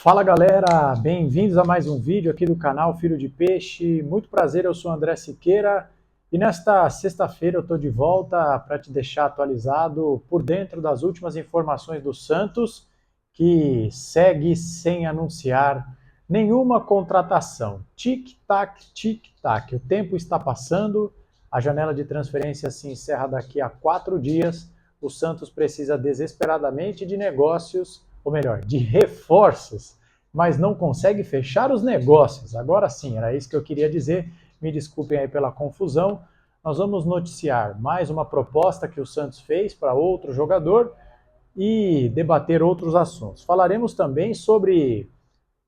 Fala galera, bem-vindos a mais um vídeo aqui do canal Filho de Peixe. Muito prazer, eu sou André Siqueira e nesta sexta-feira eu estou de volta para te deixar atualizado por dentro das últimas informações do Santos, que segue sem anunciar nenhuma contratação. Tic-tac, tic-tac, o tempo está passando, a janela de transferência se encerra daqui a 4 dias, o Santos precisa desesperadamente de negócios, ou melhor, de reforços, mas não consegue fechar os negócios. Agora sim, era isso que eu queria dizer. Me desculpem aí pela confusão. Nós vamos noticiar mais uma proposta que o Santos fez para outro jogador e debater outros assuntos. Falaremos também sobre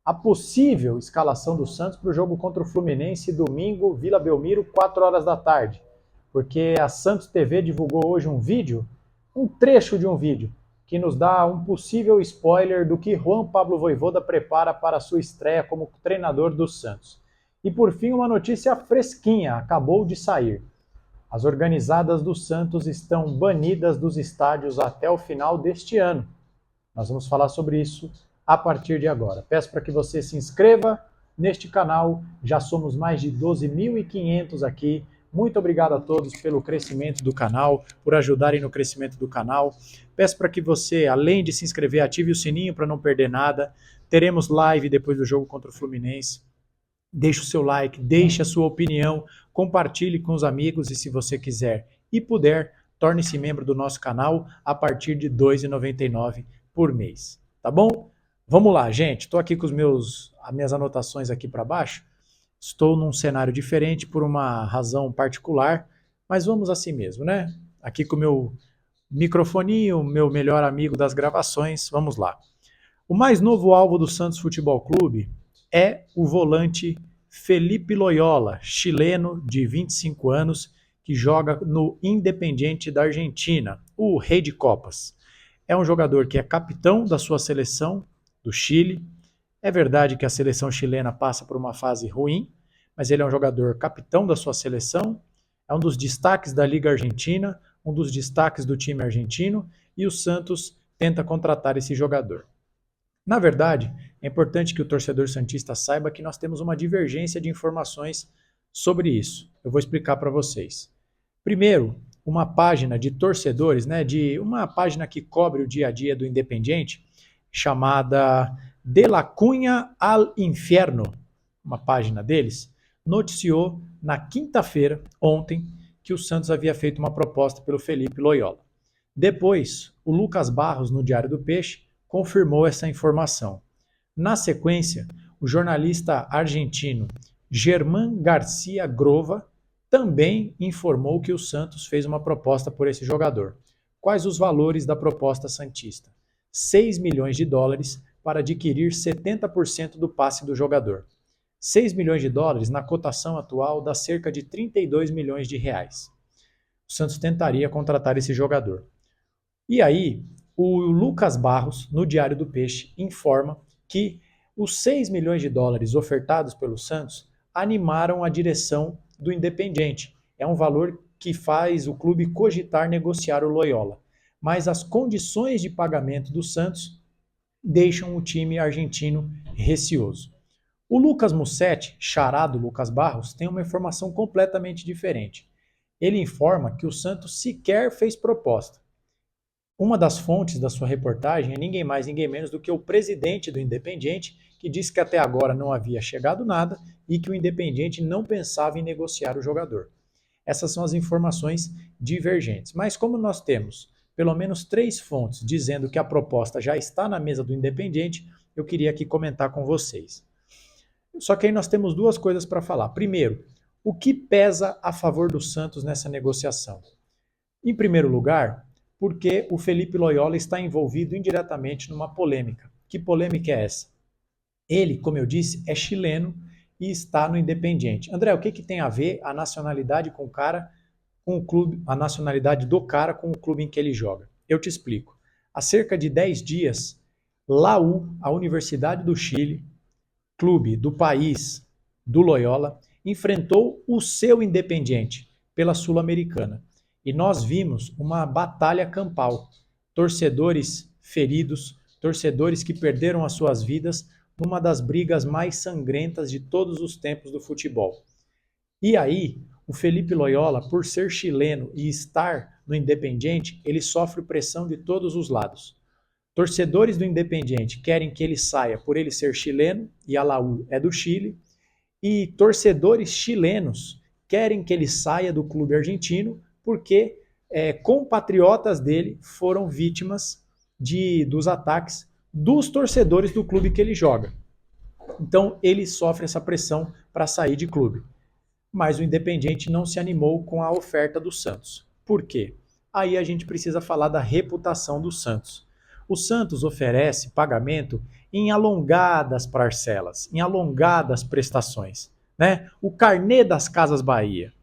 a possível escalação do Santos para o jogo contra o Fluminense domingo, Vila Belmiro, 4 horas da tarde. Porque a Santos TV divulgou hoje um vídeo, um trecho de um vídeo, que nos dá um possível spoiler do que Juan Pablo Vojvoda prepara para a sua estreia como treinador do Santos. E por fim, uma notícia fresquinha, acabou de sair. As organizadas do Santos estão banidas dos estádios até o final deste ano. Nós vamos falar sobre isso a partir de agora. Peço para que você se inscreva neste canal, já somos mais de 12.500 aqui. Muito obrigado a todos pelo crescimento do canal, por ajudarem no crescimento do canal. Peço para que você, além de se inscrever, ative o sininho para não perder nada. Teremos live depois do jogo contra o Fluminense. Deixe o seu like, deixe a sua opinião, compartilhe com os amigos e, se você quiser e puder, torne-se membro do nosso canal a partir de R$ 2,99 por mês. Tá bom? Vamos lá, gente. Estou aqui com as minhas anotações aqui para baixo. Estou num cenário diferente por uma razão particular, mas vamos assim mesmo, né? Aqui com o meu microfoninho, meu melhor amigo das gravações, vamos lá. O mais novo alvo do Santos Futebol Clube é o volante Felipe Loyola, chileno de 25 anos, que joga no Independiente da Argentina, o Rei de Copas. É um jogador que é capitão da sua seleção, do Chile. É verdade que a seleção chilena passa por uma fase ruim, mas ele é um jogador capitão da sua seleção, é um dos destaques da Liga Argentina, um dos destaques do time argentino, e o Santos tenta contratar esse jogador. Na verdade, é importante que o torcedor santista saiba que nós temos uma divergência de informações sobre isso. Eu vou explicar para vocês. Primeiro, uma página de torcedores, de uma página que cobre o dia a dia do Independiente, chamada De la Cunha al Inferno, uma página deles, noticiou na quinta-feira, ontem, que o Santos havia feito uma proposta pelo Felipe Loyola. Depois, o Lucas Barros, no Diário do Peixe, confirmou essa informação. Na sequência, o jornalista argentino Germán Garcia Grova também informou que o Santos fez uma proposta por esse jogador. Quais os valores da proposta santista? 6 milhões de dólares para adquirir 70% do passe do jogador. 6 milhões de dólares na cotação atual dá cerca de 32 milhões de reais. O Santos tentaria contratar esse jogador. E aí, o Lucas Barros, no Diário do Peixe, informa que os 6 milhões de dólares ofertados pelo Santos animaram a direção do Independiente. É um valor que faz o clube cogitar negociar o Loyola. Mas as condições de pagamento do Santos deixam o time argentino receoso. O Lucas Mussetti, xará do Lucas Barros, tem uma informação completamente diferente. Ele informa que o Santos sequer fez proposta. Uma das fontes da sua reportagem é ninguém mais, ninguém menos do que o presidente do Independiente, que disse que até agora não havia chegado nada e que o Independiente não pensava em negociar o jogador. Essas são as informações divergentes. Mas como nós temos pelo menos 3 fontes dizendo que a proposta já está na mesa do Independiente, eu queria aqui comentar com vocês. Só que aí nós temos 2 coisas para falar. Primeiro, o que pesa a favor do Santos nessa negociação? Em primeiro lugar, porque o Felipe Loyola está envolvido indiretamente numa polêmica. Que polêmica é essa? Ele, como eu disse, é chileno e está no Independiente. André, o que tem a ver a nacionalidade com o cara, com o clube, a nacionalidade do cara com o clube em que ele joga? Eu te explico. Há cerca de 10 dias, Laú, a Universidade do Chile, clube do país do Loyola, enfrentou o seu Independiente pela Sul-Americana. E nós vimos uma batalha campal. Torcedores feridos, torcedores que perderam as suas vidas numa das brigas mais sangrentas de todos os tempos do futebol. E aí, o Felipe Loyola, por ser chileno e estar no Independiente, ele sofre pressão de todos os lados. Torcedores do Independiente querem que ele saia por ele ser chileno, e a Laú é do Chile, e torcedores chilenos querem que ele saia do clube argentino porque compatriotas dele foram vítimas dos ataques dos torcedores do clube que ele joga. Então ele sofre essa pressão para sair de clube. Mas o Independiente não se animou com a oferta do Santos. Por quê? Aí a gente precisa falar da reputação do Santos. O Santos oferece pagamento em alongadas parcelas, em alongadas prestações, né? O carnê das Casas Bahia.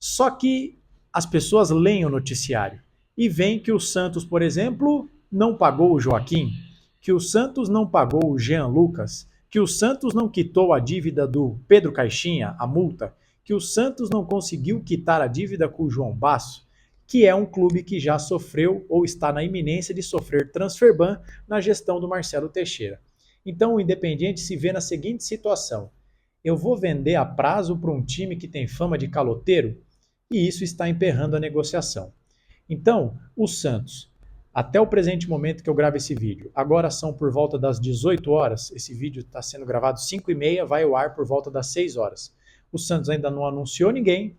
Só que as pessoas leem o noticiário e veem que o Santos, por exemplo, não pagou o Joaquim, que o Santos não pagou o Jean Lucas, que o Santos não quitou a dívida do Pedro Caixinha, a multa, que o Santos não conseguiu quitar a dívida com o João Basso, que é um clube que já sofreu ou está na iminência de sofrer transfer ban na gestão do Marcelo Teixeira. Então o Independiente se vê na seguinte situação: eu vou vender a prazo para um time que tem fama de caloteiro? E isso está emperrando a negociação. Então, o Santos, até o presente momento que eu gravo esse vídeo, agora são por volta das 18 horas, esse vídeo está sendo gravado 5h30, vai ao ar por volta das 6 horas. O Santos ainda não anunciou ninguém,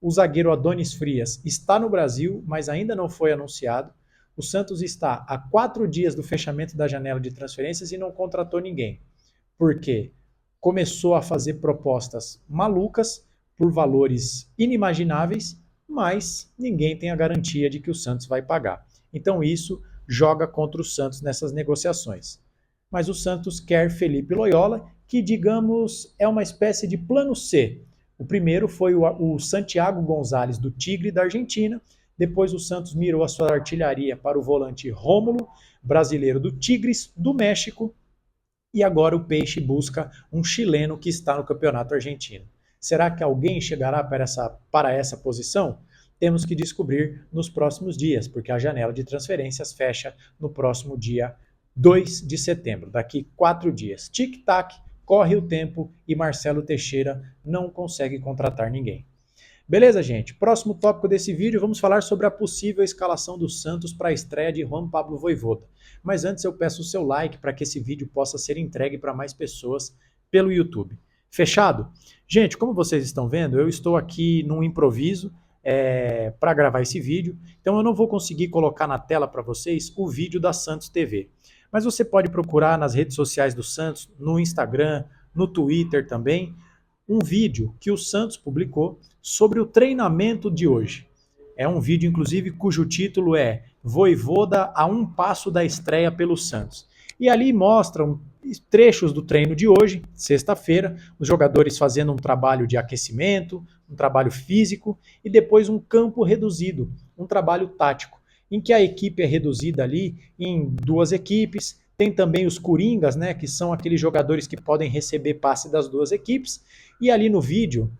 o zagueiro Adonis Frias está no Brasil, mas ainda não foi anunciado. O Santos está a 4 dias do fechamento da janela de transferências e não contratou ninguém. Por quê? Começou a fazer propostas malucas por valores inimagináveis, mas ninguém tem a garantia de que o Santos vai pagar. Então isso joga contra o Santos nessas negociações. Mas o Santos quer Felipe Loyola, que, digamos, é uma espécie de plano C. O primeiro foi o Santiago Gonzalez, do Tigre, da Argentina. Depois o Santos mirou a sua artilharia para o volante Rômulo, brasileiro do Tigres, do México. E agora o Peixe busca um chileno que está no campeonato argentino. Será que alguém chegará para essa posição? Temos que descobrir nos próximos dias, porque a janela de transferências fecha no próximo dia 2 de setembro, daqui 4 dias. Tic-tac, corre o tempo e Marcelo Teixeira não consegue contratar ninguém. Beleza, gente? Próximo tópico desse vídeo, vamos falar sobre a possível escalação do Santos para a estreia de Juan Pablo Vojvoda. Mas antes eu peço o seu like para que esse vídeo possa ser entregue para mais pessoas pelo YouTube. Fechado? Gente, como vocês estão vendo, eu estou aqui num improviso para gravar esse vídeo, então eu não vou conseguir colocar na tela para vocês o vídeo da Santos TV. Mas você pode procurar nas redes sociais do Santos, no Instagram, no Twitter também, um vídeo que o Santos publicou sobre o treinamento de hoje. É um vídeo, inclusive, cujo título é Vojvoda a um passo da estreia pelo Santos. E ali mostram trechos do treino de hoje, sexta-feira, os jogadores fazendo um trabalho de aquecimento, um trabalho físico e depois um campo reduzido, um trabalho tático, em que a equipe é reduzida ali em 2 equipes. Tem também os coringas, né, que são aqueles jogadores que podem receber passe das 2 equipes. E ali no vídeo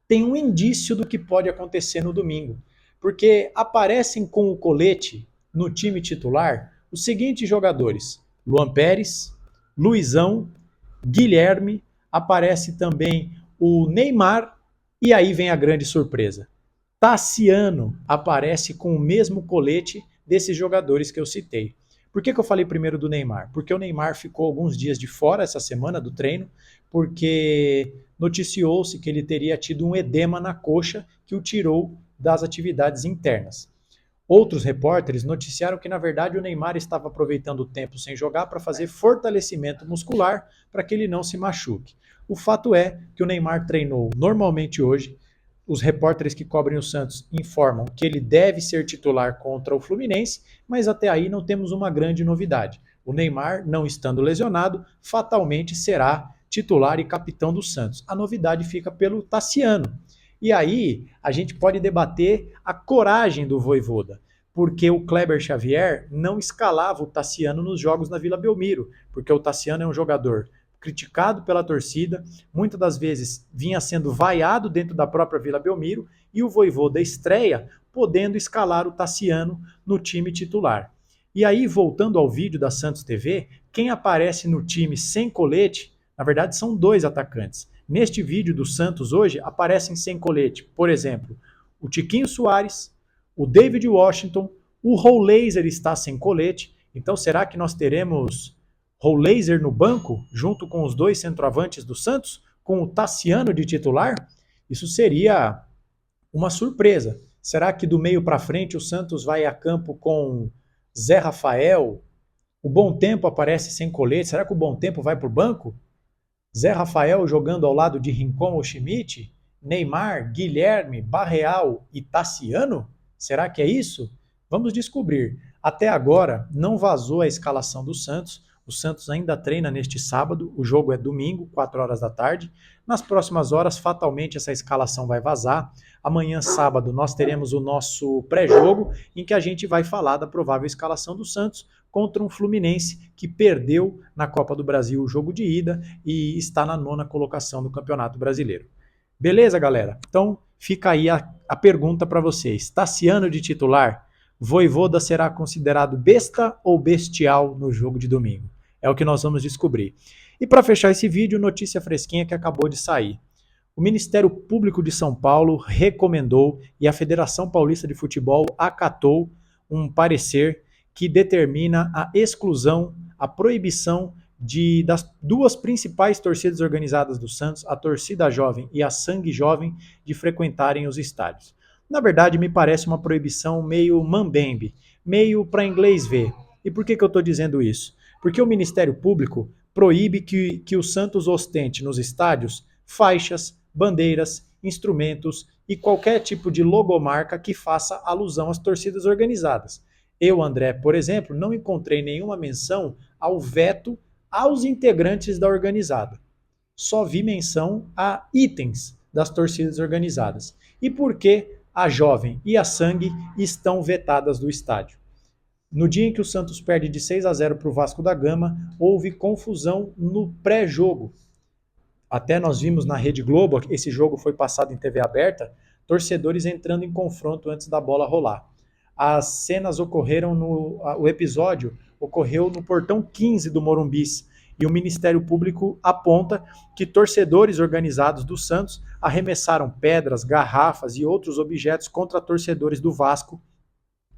tem um indício do que pode acontecer no domingo, porque aparecem com o colete no time titular os seguintes jogadores: Luan Pérez, Luizão, Guilherme, aparece também o Neymar, e aí vem a grande surpresa. Tassiano aparece com o mesmo colete desses jogadores que eu citei. Por que eu falei primeiro do Neymar? Porque o Neymar ficou alguns dias de fora essa semana do treino, porque noticiou-se que ele teria tido um edema na coxa que o tirou das atividades internas. Outros repórteres noticiaram que, na verdade, o Neymar estava aproveitando o tempo sem jogar para fazer fortalecimento muscular para que ele não se machuque. O fato é que o Neymar treinou normalmente hoje. Os repórteres que cobrem o Santos informam que ele deve ser titular contra o Fluminense, mas até aí não temos uma grande novidade. O Neymar, não estando lesionado, fatalmente será titular e capitão do Santos. A novidade fica pelo Tassiano. E aí a gente pode debater a coragem do Vojvoda, porque o Kleber Xavier não escalava o Tassiano nos jogos na Vila Belmiro, porque o Tassiano é um jogador criticado pela torcida, muitas das vezes vinha sendo vaiado dentro da própria Vila Belmiro, e o Vojvoda estreia podendo escalar o Tassiano no time titular. E aí, voltando ao vídeo da Santos TV, quem aparece no time sem colete, na verdade são dois atacantes. Neste vídeo do Santos hoje, aparecem sem colete, por exemplo, o Tiquinho Soares, o David Washington, o Rollaser está sem colete. Então será que nós teremos Rollaser no banco, junto com os dois centroavantes do Santos, com o Tassiano de titular? Isso seria uma surpresa. Será que do meio para frente o Santos vai a campo com Zé Rafael? O Bom Tempo aparece sem colete. Será que o Bom Tempo vai para o banco? Zé Rafael jogando ao lado de Rincon ou Schmidt? Neymar, Guilherme, Barreal e Tassiano? Será que é isso? Vamos descobrir. Até agora não vazou a escalação do Santos. O Santos ainda treina neste sábado, o jogo é domingo, 4 horas da tarde. Nas próximas horas, fatalmente, essa escalação vai vazar. Amanhã, sábado, nós teremos o nosso pré-jogo, em que a gente vai falar da provável escalação do Santos contra um Fluminense que perdeu na Copa do Brasil o jogo de ida e está na 9ª colocação do Campeonato Brasileiro. Beleza, galera? Então, fica aí a pergunta para vocês. Tassiano de titular? Vojvoda será considerado besta ou bestial no jogo de domingo? É o que nós vamos descobrir. E para fechar esse vídeo, notícia fresquinha que acabou de sair. O Ministério Público de São Paulo recomendou e a Federação Paulista de Futebol acatou um parecer que determina a exclusão, a proibição das duas principais torcidas organizadas do Santos, a Torcida Jovem e a Sangue Jovem, de frequentarem os estádios. Na verdade, me parece uma proibição meio mambembe, meio para inglês ver. E por que eu estou dizendo isso? Porque o Ministério Público proíbe que o Santos ostente nos estádios faixas, bandeiras, instrumentos e qualquer tipo de logomarca que faça alusão às torcidas organizadas. Eu, André, por exemplo, não encontrei nenhuma menção ao veto aos integrantes da organizada. Só vi menção a itens das torcidas organizadas. E por que a Jovem e a Sangue estão vetadas do estádio? No dia em que o Santos perde de 6-0 para o Vasco da Gama, houve confusão no pré-jogo. Até nós vimos na Rede Globo, esse jogo foi passado em TV aberta, torcedores entrando em confronto antes da bola rolar. As cenas ocorreram o episódio ocorreu no portão 15 do Morumbis, e o Ministério Público aponta que torcedores organizados do Santos arremessaram pedras, garrafas e outros objetos contra torcedores do Vasco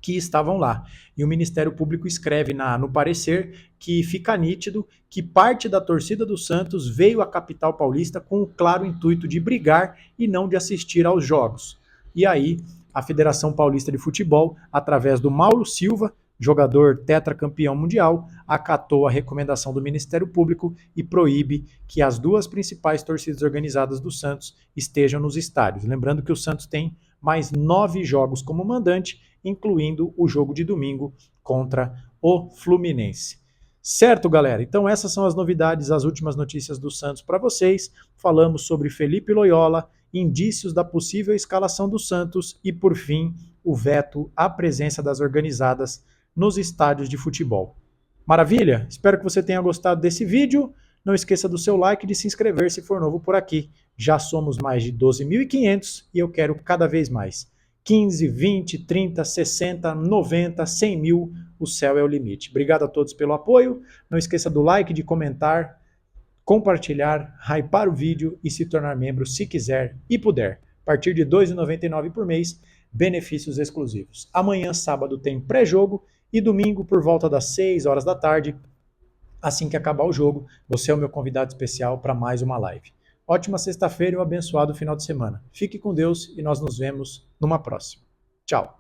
que estavam lá. E o Ministério Público escreve no parecer que fica nítido que parte da torcida do Santos veio à capital paulista com o claro intuito de brigar e não de assistir aos jogos. E aí, a Federação Paulista de Futebol, através do Mauro Silva, jogador tetracampeão mundial, acatou a recomendação do Ministério Público e proíbe que as duas principais torcidas organizadas do Santos estejam nos estádios. Lembrando que o Santos tem mais 9 jogos como mandante, incluindo o jogo de domingo contra o Fluminense. Certo, galera? Então essas são as novidades, as últimas notícias do Santos para vocês. Falamos sobre Felipe Loyola, indícios da possível escalação do Santos e, por fim, o veto à presença das organizadas nos estádios de futebol. Maravilha? Espero que você tenha gostado desse vídeo. Não esqueça do seu like e de se inscrever se for novo por aqui. Já somos mais de 12.500 e eu quero cada vez mais. 15, 20, 30, 60, 90, 100 mil, o céu é o limite. Obrigado a todos pelo apoio. Não esqueça do like, de comentar, compartilhar, hypar o vídeo e se tornar membro se quiser e puder. A partir de R$ 2,99 por mês, benefícios exclusivos. Amanhã, sábado, tem pré-jogo e domingo, por volta das 6 horas da tarde, assim que acabar o jogo, você é o meu convidado especial para mais uma live. Ótima sexta-feira e um abençoado final de semana. Fique com Deus e nós nos vemos numa próxima. Tchau!